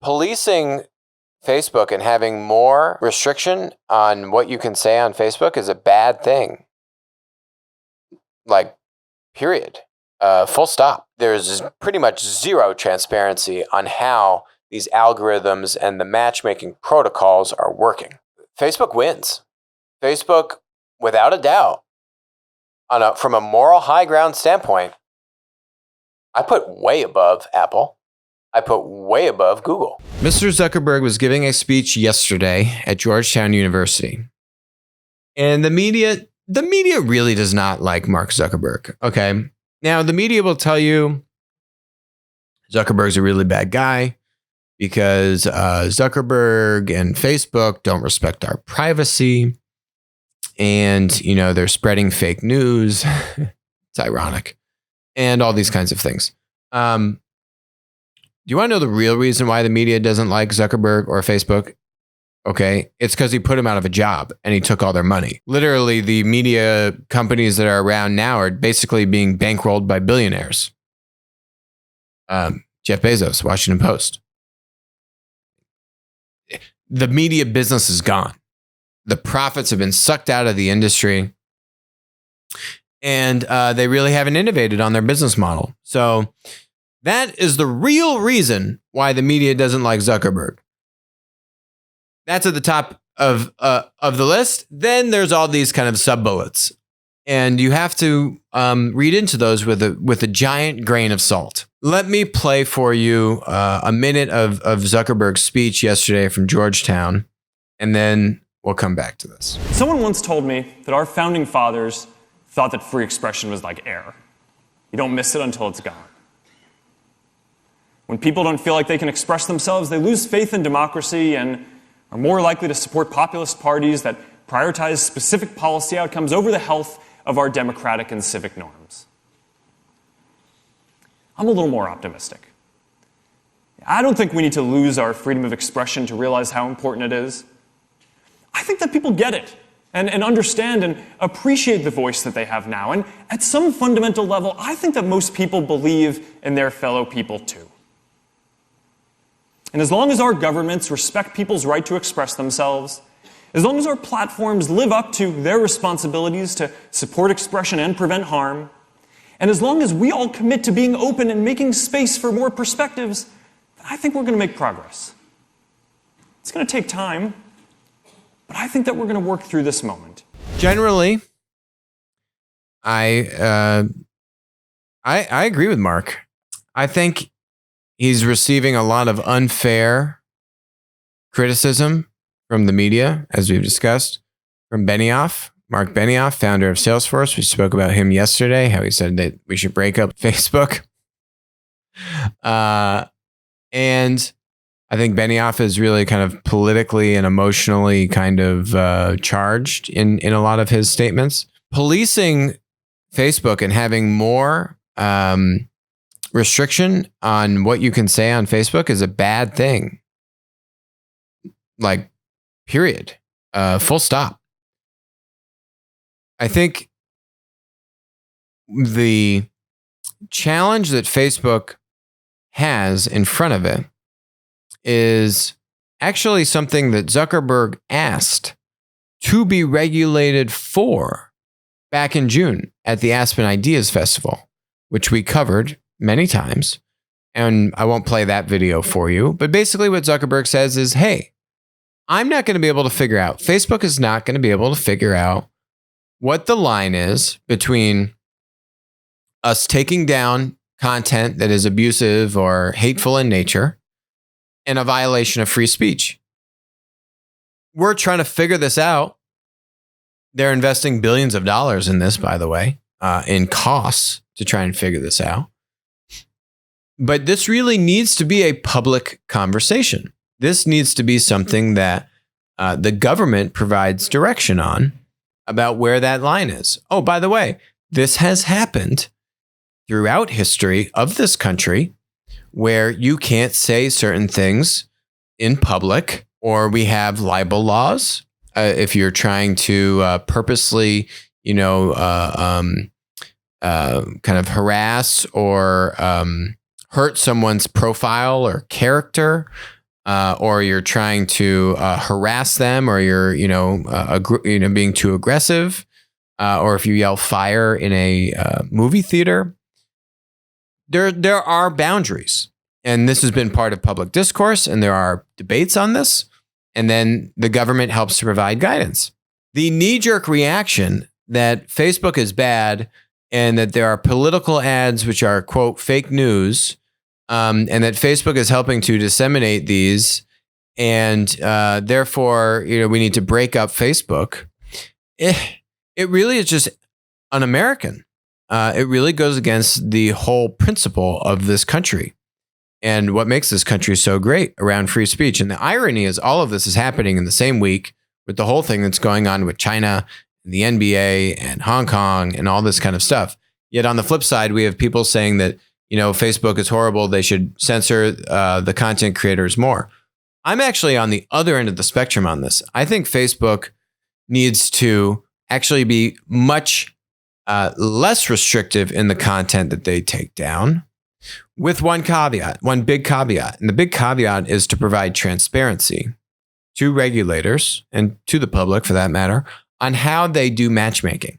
Policing Facebook and having more restriction on what you can say on Facebook is a bad thing. Like, period. Full stop. There's pretty much zero transparency on how these algorithms and the matchmaking protocols are working. Facebook wins. Facebook, without a doubt, from a moral high ground standpoint, I put way above Apple. I put way above Google. Mr. Zuckerberg was giving a speech yesterday at Georgetown University. And the media really does not like Mark Zuckerberg. Okay. Now, the media will tell you Zuckerberg's a really bad guy because Zuckerberg and Facebook don't respect our privacy. And, they're spreading fake news. It's ironic. And all these kinds of things. Do you want to know the real reason why the media doesn't like Zuckerberg or Facebook? Okay, it's because he put him out of a job and he took all their money. Literally, the media companies that are around now are basically being bankrolled by billionaires. Jeff Bezos, Washington Post. The media business is gone. The profits have been sucked out of the industry. And they really haven't innovated on their business model. So that is the real reason why the media doesn't like Zuckerberg. That's at the top of the list. Then there's all these kind of sub-bullets. And you have to read into those with a giant grain of salt. Let me play for you a minute of Zuckerberg's speech yesterday from Georgetown, and then we'll come back to this. Someone once told me that our founding fathers thought that free expression was like air. You don't miss it until it's gone. When people don't feel like they can express themselves, they lose faith in democracy and are more likely to support populist parties that prioritize specific policy outcomes over the health of our democratic and civic norms. I'm a little more optimistic. I don't think we need to lose our freedom of expression to realize how important it is. I think that people get it and understand and appreciate the voice that they have now. And at some fundamental level, I think that most people believe in their fellow people too. And as long as our governments respect people's right to express themselves, as long as our platforms live up to their responsibilities to support expression and prevent harm, and as long as we all commit to being open and making space for more perspectives, I think we're going to make progress. It's going to take time, but I think that we're going to work through this moment. Generally, I agree with Mark. I think he's receiving a lot of unfair criticism from the media, as we've discussed, from Benioff, Mark Benioff, founder of Salesforce. We spoke about him yesterday, how he said that we should break up Facebook. And I think Benioff is really kind of politically and emotionally kind of charged in a lot of his statements. Policing Facebook and having more restriction on what you can say on Facebook is a bad thing. Like, period. Full stop. I think the challenge that Facebook has in front of it is actually something that Zuckerberg asked to be regulated for back in June at the Aspen Ideas Festival, which we covered many times. And I won't play that video for you. But basically what Zuckerberg says is, hey, I'm not going to be able to figure out, Facebook is not going to be able to figure out what the line is between us taking down content that is abusive or hateful in nature and a violation of free speech. We're trying to figure this out. They're investing billions of dollars in this, by the way, in costs to try and figure this out. But this really needs to be a public conversation. This needs to be something that the government provides direction on about where that line is. Oh, by the way, this has happened throughout history of this country where you can't say certain things in public, or we have libel laws. If you're trying to purposely, kind of harass or hurt someone's profile or character, or you're trying to harass them, or you're being too aggressive, or if you yell fire in a movie theater, there are boundaries, and this has been part of public discourse, and there are debates on this, and then the government helps to provide guidance. The knee-jerk reaction that Facebook is bad and that there are political ads which are, quote, fake news, and that Facebook is helping to disseminate these, and therefore, we need to break up Facebook. It really is just un-American. It really goes against the whole principle of this country and what makes this country so great around free speech. And the irony is all of this is happening in the same week with the whole thing that's going on with China, and the NBA, and Hong Kong, and all this kind of stuff. Yet on the flip side, we have people saying that, Facebook is horrible. They should censor the content creators more. I'm actually on the other end of the spectrum on this. I think Facebook needs to actually be much less restrictive in the content that they take down, with one caveat, one big caveat. And the big caveat is to provide transparency to regulators and to the public, for that matter, on how they do matchmaking.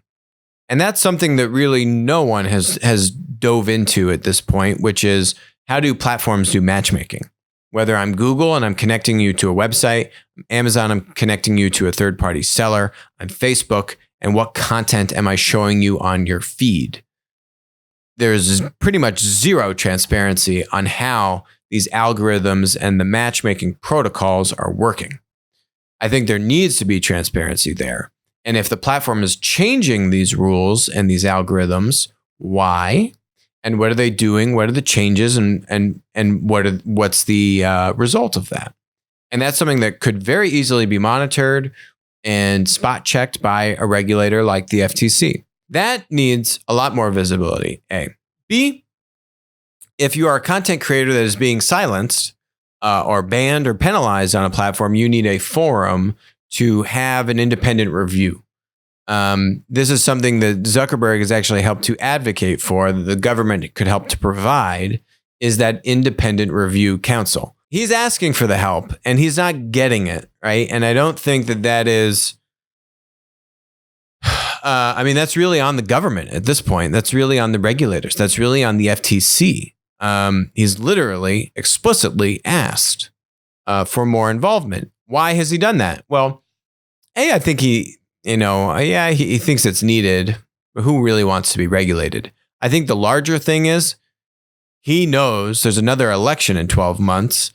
And that's something that really no one has dove into at this point, which is, how do platforms do matchmaking? Whether I'm Google and I'm connecting you to a website, Amazon, I'm connecting you to a third-party seller, on Facebook, and what content am I showing you on your feed? There's pretty much zero transparency on how these algorithms and the matchmaking protocols are working. I think there needs to be transparency there. And if the platform is changing these rules and these algorithms, why? And what are they doing? What are the changes? And what's the result of that? And that's something that could very easily be monitored and spot checked by a regulator like the FTC. That needs a lot more visibility, A. B, if you are a content creator that is being silenced or banned or penalized on a platform, you need a forum to have an independent review. This is something that Zuckerberg has actually helped to advocate for, that the government could help to provide, is that independent review council. He's asking for the help and he's not getting it, right? And I don't think that is... that's really on the government at this point. That's really on the regulators. That's really on the FTC. He's literally explicitly asked for more involvement. Why has he done that? Well, I think he thinks it's needed, but who really wants to be regulated? I think the larger thing is he knows there's another election in 12 months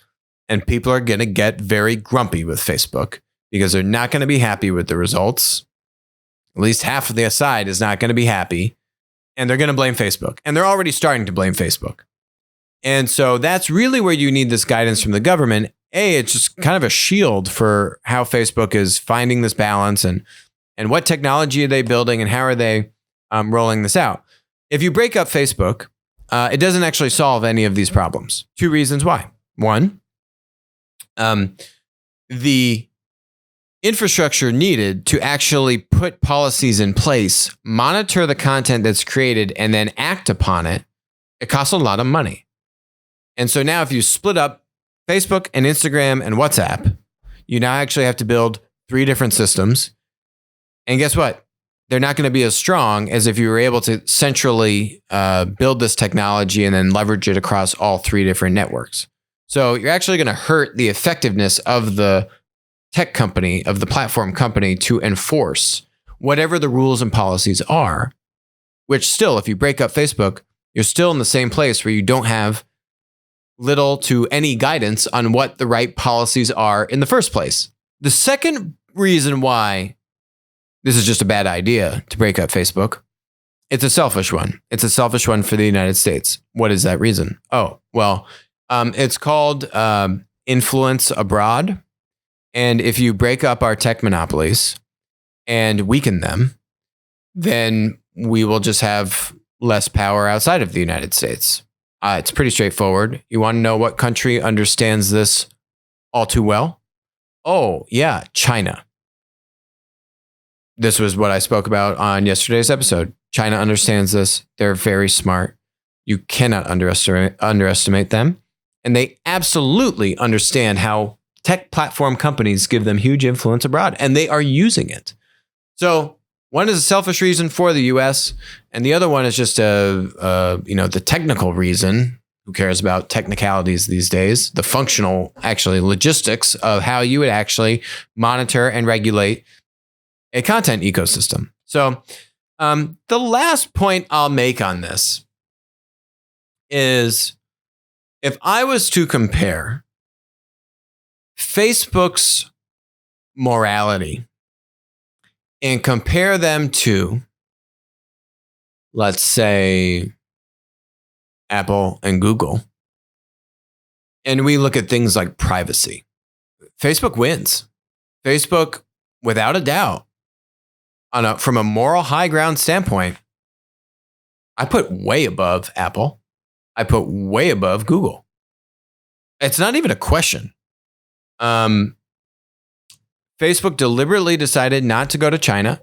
and people are going to get very grumpy with Facebook because they're not going to be happy with the results. At least half of the side is not going to be happy, and they're going to blame Facebook. And they're already starting to blame Facebook. And so that's really where you need this guidance from the government. It's just kind of a shield for how Facebook is finding this balance and what technology are they building and how are they rolling this out. If you break up Facebook, it doesn't actually solve any of these problems. Two reasons why. One, the infrastructure needed to actually put policies in place, monitor the content that's created, and then act upon it, it costs a lot of money. And so now if you split up Facebook and Instagram and WhatsApp, you now actually have to build 3 different systems. And guess what? They're not going to be as strong as if you were able to centrally build this technology and then leverage it across all 3 different networks. So you're actually going to hurt the effectiveness of the tech company, of the platform company, to enforce whatever the rules and policies are, which still, if you break up Facebook, you're still in the same place where you don't have little to any guidance on what the right policies are in the first place. The second reason why this is just a bad idea to break up Facebook, it's a selfish one. It's a selfish one for the United States. What is that reason? Oh, well, it's called influence abroad. And if you break up our tech monopolies and weaken them, then we will just have less power outside of the United States. It's pretty straightforward. You want to know what country understands this all too well? Oh, yeah, China. This was what I spoke about on yesterday's episode. China understands this. They're very smart. You cannot underestimate them. And they absolutely understand how tech platform companies give them huge influence abroad, and they are using it. So one is a selfish reason for the U.S., and the other one is just the technical reason. Who cares about technicalities these days? The functional, actually, logistics of how you would actually monitor and regulate a content ecosystem. So the last point I'll make on this is, if I was to compare Facebook's morality and compare them to, let's say, Apple and Google, and we look at things like privacy, Facebook wins. Facebook, without a doubt, from a moral high ground standpoint, I put way above Apple. I put way above Google. It's not even a question. Facebook deliberately decided not to go to China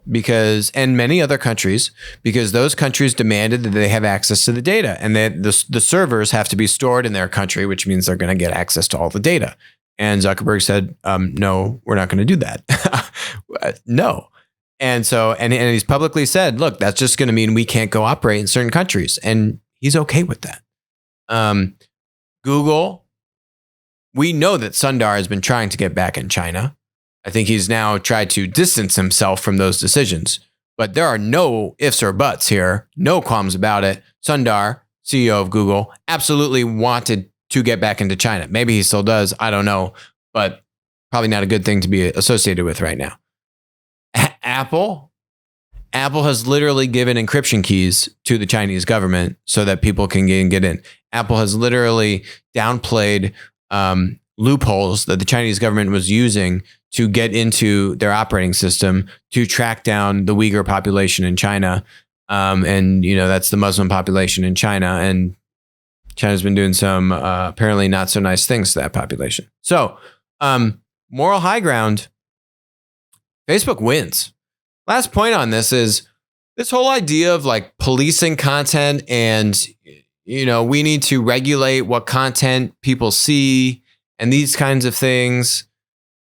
and many other countries, because those countries demanded that they have access to the data, and that the servers have to be stored in their country, which means they're going to get access to all the data. And Zuckerberg said, no, we're not going to do that. No. And so, and he's publicly said, look, that's just going to mean we can't go operate in certain countries. And he's okay with that. Google, we know that Sundar has been trying to get back in China. I think he's now tried to distance himself from those decisions, but there are no ifs or buts here, no qualms about it. Sundar, CEO of Google, absolutely wanted to get back into China. Maybe he still does, I don't know, but probably not a good thing to be associated with right now. Apple has literally given encryption keys to the Chinese government so that people can get in. Apple has literally downplayed loopholes that the Chinese government was using to get into their operating system to track down the Uyghur population in China. And, that's the Muslim population in China. And China's been doing some apparently not so nice things to that population. So moral high ground, Facebook wins. Last point on this is this whole idea of like policing content and, we need to regulate what content people see and these kinds of things.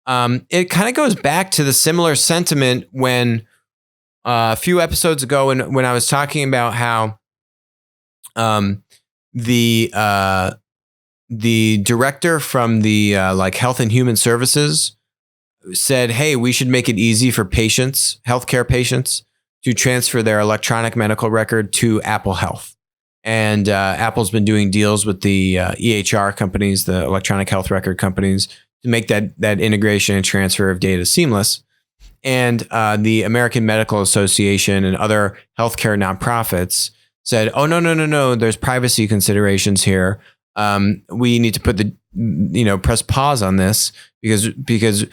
It kind of goes back to the similar sentiment when a few episodes ago when I was talking about how the director from the Health and Human Services said, hey, we should make it easy for patients, healthcare patients, to transfer their electronic medical record to Apple Health. And Apple's been doing deals with the EHR companies, the electronic health record companies, to make that integration and transfer of data seamless. And the American Medical Association and other healthcare nonprofits said, oh, no, there's privacy considerations here. We need to put press pause on this because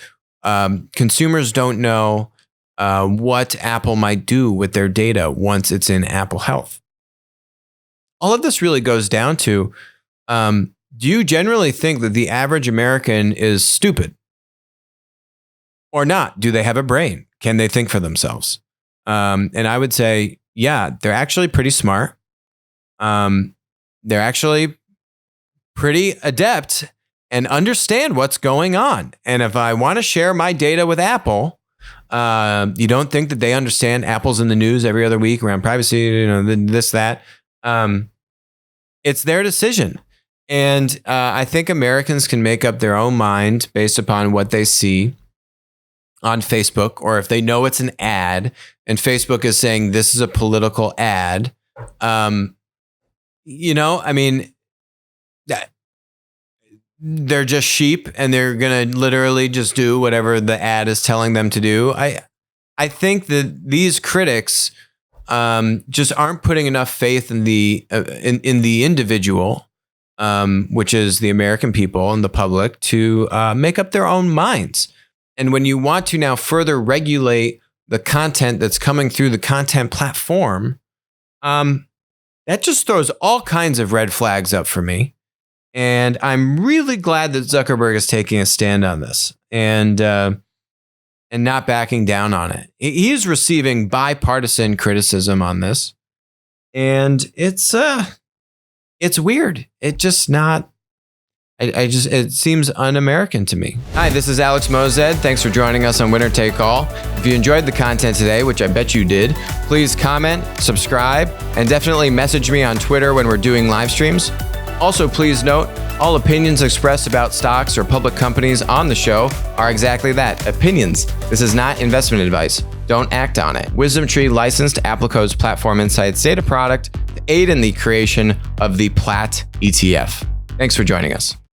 consumers don't know what Apple might do with their data once it's in Apple Health. All of this really goes down to, do you generally think that the average American is stupid or not? Do they have a brain? Can they think for themselves? And I would say, yeah, they're actually pretty smart. They're actually pretty adept and understand what's going on. And if I want to share my data with Apple, you don't think that they understand Apple's in the news every other week around privacy, this, that. It's their decision. And I think Americans can make up their own mind based upon what they see on Facebook, or if they know it's an ad and Facebook is saying this is a political ad. They're just sheep and they're going to literally just do whatever the ad is telling them to do. I think that these critics just aren't putting enough faith in the individual, which is the American people and the public, to make up their own minds. And when you want to now further regulate the content that's coming through the content platform, that just throws all kinds of red flags up for me. And I'm really glad that Zuckerberg is taking a stand on this and not backing down on it. He is receiving bipartisan criticism on this, and it's weird. It just not. It seems un-American to me. Hi, this is Alex Mozed. Thanks for joining us on Winner Take All. If you enjoyed the content today, which I bet you did, please comment, subscribe, and definitely message me on Twitter when we're doing live streams. Also, please note, all opinions expressed about stocks or public companies on the show are exactly that, opinions. This is not investment advice. Don't act on it. WisdomTree licensed Applico's Platform Insights data product to aid in the creation of the PLAT ETF. Thanks for joining us.